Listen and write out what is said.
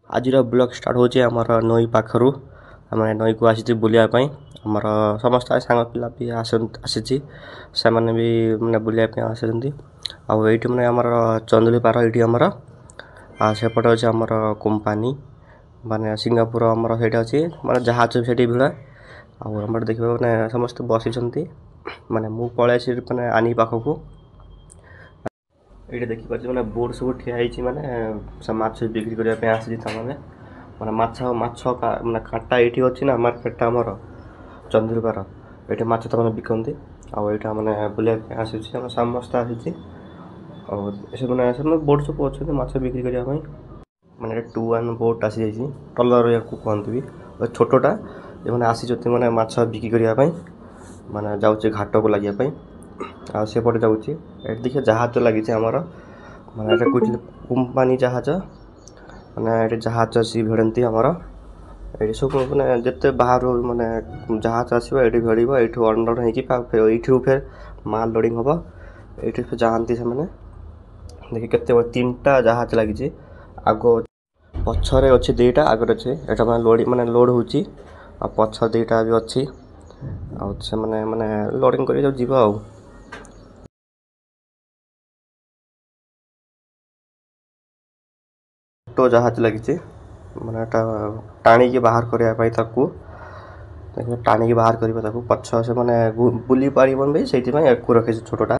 आज blog start होचे आमर नई पाखरु आम नई को आसी बुलायापी आमर समस्त सांग पिला भी आसी से मैंने भी मैंने बुलायापी आसी आईटी मैंने आमर चंदुली पार ये आमर सेपटे अच्छे आमर कंपानी माने सिंगापुर आमर से अच्छी माने जहाज से भिड़ आम देखिए मैंने समस्त बसी माने मु पलैसी मैंने आनी पाखक ये देखिए मैंने बोर्ड सब ठिया माने माछ बिक्री करने आसी मैंने माछ मैंने काटा ये अच्छी ना मार्केटा आमर चंद्रपार ये माछ तो बिकती आईटा मैंने बुलाया आसी समस्त आसी मैंने बोट सब अच्छे माछ बिक्री करने मैंने 2-1 बोट आसी जाइए टलर या कहते भी छोटा ये मैंने आसी मैंने माछ बिक्री करने मैंने जाऊँचे घाट को लगे आसेपटे जाऊँगी ये देखिए जहाज लगी आमर मैंने कंपानी जहाज मैंने जहाज सी भिड़ती आमर ये सब मैंने जिते बाहर मैंने जहाज आसो ये भिड़ ये अंडर हो फिर माल लोडिंग हम ये जाती से मैंने देखिए केते 3टा जहाज लगी आग पछरे अच्छे 2टा आगे अच्छे यहाँ मैं लोडिंग मैंने लोड हो पछ 2टा भी अच्छी मैंने मैंने लोडिंग कर जीवा तो जहाज लगी मैंने टाणी बाहर करने टाणी बाहर करने पछ से मैंने बुली पार से रखे छोटा